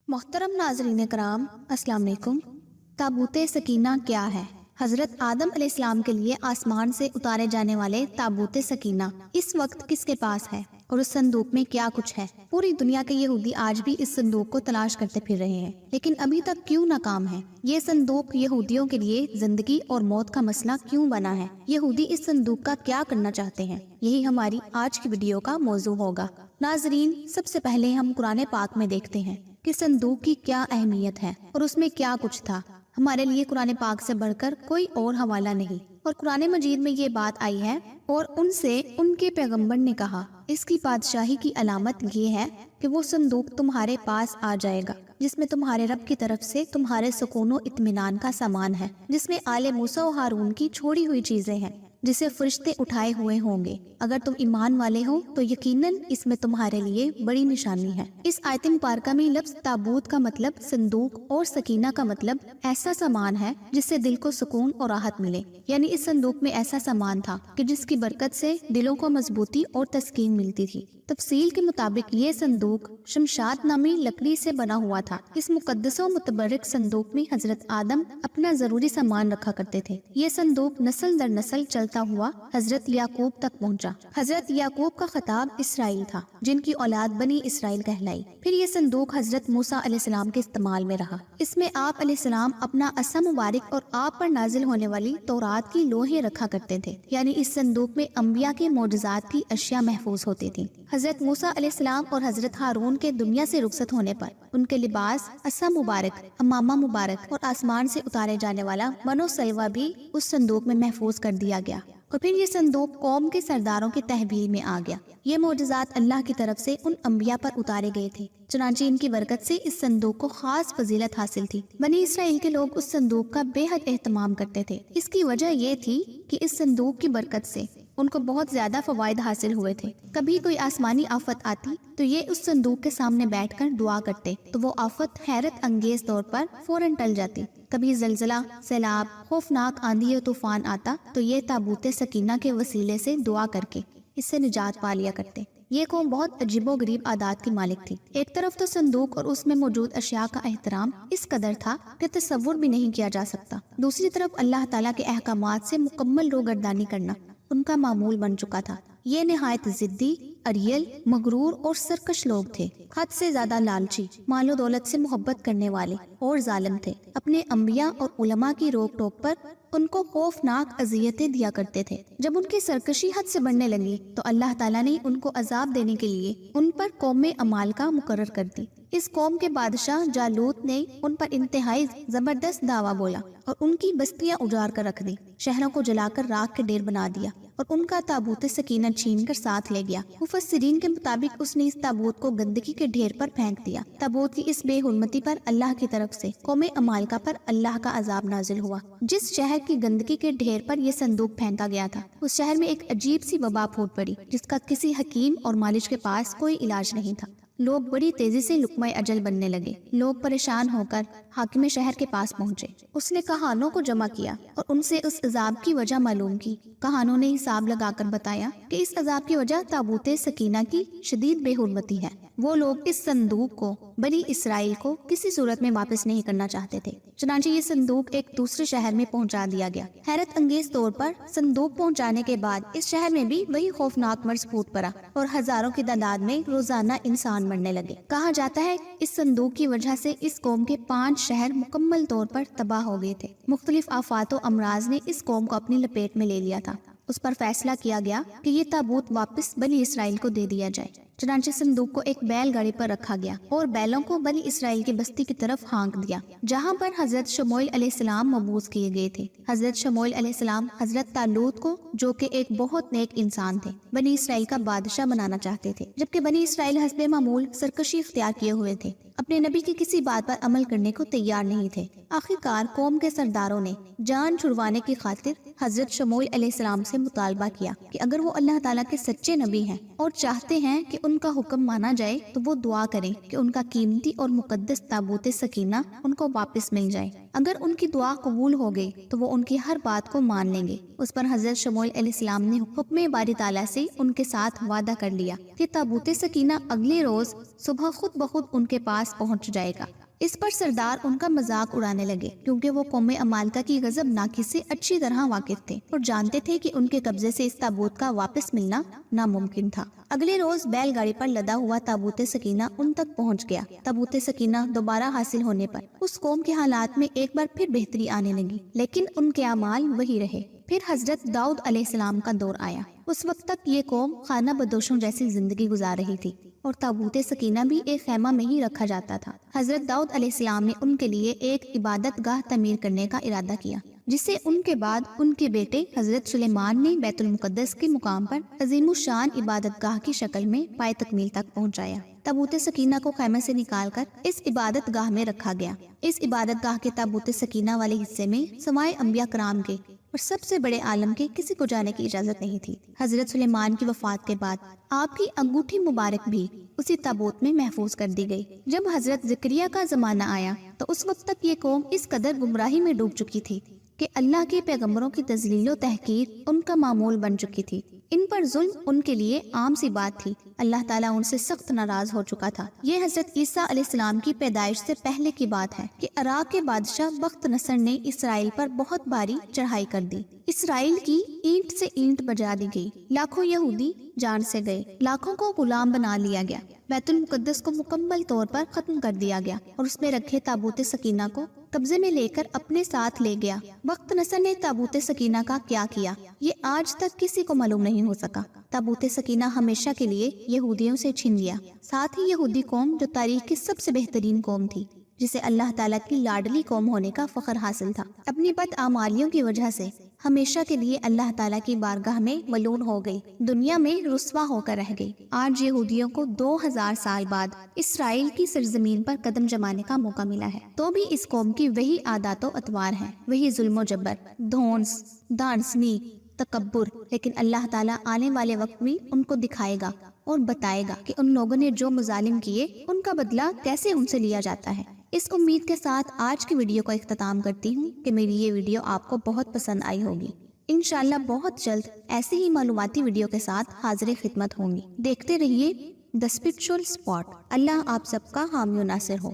मोहतरम नाजरीन कराम, अस्सलाम वालेकुम। ताबूत सकीना क्या है? हजरत आदम अलैहिस्सलाम के लिए आसमान से उतारे जाने वाले ताबूत सकीना इस वक्त किसके पास है और उस संदूक में क्या कुछ है? पूरी दुनिया के यहूदी आज भी इस संदूक को तलाश करते फिर रहे हैं, लेकिन अभी तक क्यों नाकाम है? ये संदूक यहूदियों के लिए जिंदगी और मौत का मसला क्यों बना है? यहूदी इस संदूक का क्या करना चाहते हैं? यही हमारी आज की वीडियो का मौजू होगा। नाजरीन, सबसे पहले हम कुरान पाक में देखते हैं कि संदूक की क्या अहमियत है और उसमें क्या कुछ था। हमारे लिए कुरान पाक से बढ़कर कोई और हवाला नहीं। और कुरान मजीद में ये बात आई है और उनसे उनके पैगंबर ने कहा, इसकी बादशाही की अलामत ये है कि वो संदूक तुम्हारे पास आ जाएगा जिसमें तुम्हारे रब की तरफ से तुम्हारे सुकून इत्मीनान का सामान है, जिसमें आले मूसा और हारून की छोड़ी हुई चीजें हैं, जिसे फरिश्ते उठाए हुए होंगे। अगर तुम ईमान वाले हो तो यकीनन इसमें तुम्हारे लिए बड़ी निशानी है। इस आयत मुबारका में लफ्ज ताबूत का मतलब संदूक और सकीना का मतलब ऐसा सामान है जिससे दिल को सुकून और राहत मिले। यानी इस संदूक में ऐसा सामान था कि जिसकी बरकत से दिलों को मजबूती और तस्कीन मिलती थी। तफसील के मुताबिक ये संदूक शमशाद नामी लकड़ी से बना हुआ था। इस मुकद्दस और मुतबरक संदूक में हजरत आदम अपना जरूरी सामान रखा करते थे। ये संदूक नस्ल दर नस्ल चलता हुआ हजरत याकूब तक पहुंचा। हजरत याकूब का खिताब इसराइल था, जिनकी औलाद बनी इसराइल कहलाई। फिर ये संदूक हजरत मूसा अलैहिस्सलाम के इस्तेमाल में रहा। इसमें आप अलैहिस्सलाम अपना असा मुबारक और आप पर नाजिल होने वाली तौरात की लोहें रखा करते थे। यानी इस संदूक में अंबिया के मोजज़ात की अशिया महफूज होती थी। हजरत मूसा अलैहिस्सलाम और हजरत हारून के दुनिया से रुखसत होने पर उनके लिबास, असा मुबारक, अमामा मुबारक और आसमान से उतारे जाने वाला मनो सलवा भी उस संदूक में महफूज कर दिया गया। और फिर ये संदूक कौम के सरदारों की तहवील में आ गया। ये मोजज़ात अल्लाह की तरफ से उन अंबिया पर उतारे गए थे, चुनांचे इनकी बरकत से इस संदूक को खास फजीलत हासिल थी। बनी इसराइल के लोग उस संदूक का बेहद एहतमाम करते थे। इसकी वजह ये थी कि इस संदूक की बरकत से उनको बहुत ज्यादा फवायद हासिल हुए थे। कभी कोई आसमानी आफत आती तो ये उस संदूक के सामने बैठकर दुआ करते तो वो आफत हैरत अंगेज तौर पर फौरन टल जाती। कभी जलजला, सैलाब, खौफनाक आंधी या तूफान आता तो ये ताबूत सकीना के वसीले से दुआ करके इससे निजात पा लिया करते। ये कौम बहुत अजीबो गरीब आदात की मालिक थी। एक तरफ तो संदूक और उसमें मौजूद अशिया का एहतराम इस कदर था कि तसव्वुर भी नहीं किया जा सकता। दूसरी तरफ अल्लाह ताला के अहकामात से मुकम्मल रोगर्दानी करना उनका मामूल बन चुका था। ये निहायत जिद्दी, अरियल, मगरूर और सरकश लोग थे। हद से ज्यादा लालची, मालो दौलत से मोहब्बत करने वाले और जालिम थे। अपने अंबिया और उलमा की रोक टोक पर उनको खौफनाक अजियतें दिया करते थे। जब उनकी सरकशी हद से बढ़ने लगी तो अल्लाह ताला ने उनको अजाब देने के लिए उन पर कौम अमाल का मुकर्रर कर दी। इस कौम के बादशाह जालूत ने उन पर इंतहाई जबरदस्त दावा बोला और उनकी बस्तियां उजाड़ कर रख दी, शहरों को जलाकर राख के ढेर बना दिया और उनका ताबूत सकीना छीन कर साथ ले गया। मुफस्सिरीन के मुताबिक उसने इस ताबूत को गंदगी के ढेर पर फेंक दिया। ताबूत की इस बेहुरमती पर अल्लाह की तरफ से कौम अमालका पर अल्लाह का अजाब नाजिल हुआ। जिस शहर की गंदगी के ढेर पर यह संदूक फेंका गया था, उस शहर में एक अजीब सी वबा फूट पड़ी जिसका किसी हकीम और मालिश के पास कोई इलाज नहीं था। लोग बड़ी तेजी से लुकमा अजल बनने लगे। लोग परेशान होकर हाकिम शहर के पास पहुंचे। उसने कहानों को जमा किया और उनसे उस अजाब की वजह मालूम की। कहानों ने हिसाब लगाकर बताया कि इस अजाब की वजह ताबूत सकीना की शदीद बेहुरमती है। वो लोग इस संदूक को बनी इसराइल को किसी सूरत में वापस नहीं करना चाहते थे। चुनांचे ये संदूक एक दूसरे शहर में पहुंचा दिया गया। हैरत अंगेज तौर पर संदूक पहुंचाने के बाद इस शहर में भी वही खौफनाक मर्ज फूट पड़ा और हजारों की तादाद में रोजाना इंसान मरने लगे। कहा जाता है इस संदूक की वजह से इस कौम के 5 शहर मुकम्मल तौर पर तबाह हो गए थे। मुख्तलिफ आफात और अमराज ने इस कौम को अपनी लपेट में ले लिया था। उस पर फैसला किया गया कि ये ताबूत वापस बनी इसराइल को दे दिया जाए। चुनांचे संदूक को एक बैलगाड़ी पर रखा गया और बैलों को बनी इसराइल की बस्ती की तरफ हाँक दिया, जहाँ पर हजरत शमूएल अलैहिस्सलाम मबूस किए गए थे। हजरत शमूएल अलैहिस्सलाम हजरत तालूत को, जो कि एक बहुत नेक इंसान थे, बनी इसराइल का बादशाह बनाना चाहते थे, जबकि बनी इसराइल हस्बे मामूल सरकशी इख्तियार किए हुए थे, अपने नबी की किसी बात पर अमल करने को तैयार नहीं थे। आखिरकार कौम के सरदारों ने जान छुड़वाने की खातिर हजरत शमूएल अलैहिस्सलाम से मुतालबा किया कि अगर वो अल्लाह ताला के सच्चे नबी हैं और चाहते हैं कि ان کا حکم مانا جائے تو وہ دعا کریں کہ ان کا قیمتی اور مقدس تابوت سکینہ ان کو واپس مل جائے۔ اگر ان کی دعا قبول ہو گئی تو وہ ان کی ہر بات کو مان لیں گے۔ اس پر حضرت شموئیل علیہ السلام نے حکم باری تعالیٰ سے ان کے ساتھ وعدہ کر لیا کہ تابوت سکینہ اگلے روز صبح خود بخود ان کے پاس پہنچ جائے گا۔ اس پر سردار ان کا مذاق اڑانے لگے، کیونکہ وہ قوم عمالقہ کی غضبناکی سے اچھی طرح واقف تھے اور جانتے تھے کہ ان کے قبضے سے اس تابوت کا واپس ملنا ناممکن تھا۔ اگلے روز بیل گاڑی پر لدا ہوا تابوت سکینہ ان تک پہنچ گیا۔ تابوت سکینہ دوبارہ حاصل ہونے پر اس قوم کے حالات میں ایک بار پھر بہتری آنے لگی، لیکن ان کے اعمال وہی رہے۔ پھر حضرت داؤد علیہ السلام کا دور آیا۔ اس وقت تک یہ قوم خانہ بدوشوں جیسی زندگی گزار رہی تھی اور تابوت سکینہ بھی ایک خیمہ میں ہی رکھا جاتا تھا۔ حضرت داؤد علیہ السلام نے ان کے لیے ایک عبادت گاہ تعمیر کرنے کا ارادہ کیا، جسے ان کے بعد ان کے بیٹے حضرت سلیمان نے بیت المقدس کے مقام پر عظیم الشان عبادت گاہ کی شکل میں پائے تکمیل تک پہنچایا۔ تابوت سکینہ کو خیمے سے نکال کر اس عبادت گاہ میں رکھا گیا۔ اس عبادت گاہ کے تابوت سکینہ والے حصے میں سوائے انبیاء کرام کے اور سب سے بڑے عالم کے کسی کو جانے کی اجازت نہیں تھی۔ حضرت سلیمان کی وفات کے بعد آپ کی انگوٹھی مبارک بھی اسی تابوت میں محفوظ کر دی گئی۔ جب حضرت زکریا کا زمانہ آیا تو اس وقت تک یہ قوم اس قدر گمراہی میں ڈوب چکی تھی کہ اللہ کے پیغمبروں کی تذلیل و تحقیر ان کا معمول بن چکی تھی۔ ان پر ظلم ان کے لیے عام سی بات تھی۔ اللہ تعالیٰ ان سے سخت ناراض ہو چکا تھا۔ یہ حضرت عیسیٰ علیہ السلام کی پیدائش سے پہلے کی بات ہے کہ عراق کے بادشاہ بخت نصر نے اسرائیل پر بہت باری چڑھائی کر دی۔ اسرائیل کی اینٹ سے اینٹ بجا دی گئی، لاکھوں یہودی جان سے گئے، لاکھوں کو غلام بنا لیا گیا، بیت المقدس کو مکمل طور پر ختم کر دیا گیا اور اس میں رکھے تابوت سکینہ کو قبضے میں لے کر اپنے ساتھ لے گیا۔ بخت نصر نے تابوت سکینہ کا کیا کیا یہ آج تک کسی کو معلوم نہیں ہو سکا۔ تابوت سکینہ ہمیشہ کے لیے یہودیوں سے چھن گیا۔ ساتھ ہی یہودی قوم جو تاریخ کی سب سے بہترین قوم تھی، جسے اللہ تعالیٰ کی لاڈلی قوم ہونے کا فخر حاصل تھا، اپنی بدعمالیوں کی وجہ سے ہمیشہ کے لیے اللہ تعالیٰ کی بارگاہ میں ملعون ہو گئی، دنیا میں رسوا ہو کر رہ گئی۔ آج یہودیوں کو 2000 سال بعد اسرائیل کی سرزمین پر قدم جمانے کا موقع ملا ہے، تو بھی اس قوم کی وہی عادات و اطوار ہیں، وہی ظلم و جبر، دھونس، دانسنی، تکبر۔ لیکن اللہ تعالیٰ آنے والے وقت میں ان کو دکھائے گا اور بتائے گا کہ ان لوگوں نے جو مظالم کیے ان کا بدلہ کیسے ان سے لیا جاتا ہے۔ اس امید کے ساتھ آج کی ویڈیو کو اختتام کرتی ہوں کہ میری یہ ویڈیو آپ کو بہت پسند آئی ہوگی۔ انشاءاللہ بہت جلد ایسی ہی معلوماتی ویڈیو کے ساتھ حاضر خدمت ہوں گی۔ دیکھتے رہیے دی اسپرچول اسپاٹ۔ اللہ آپ سب کا حامی و ناصر ہو۔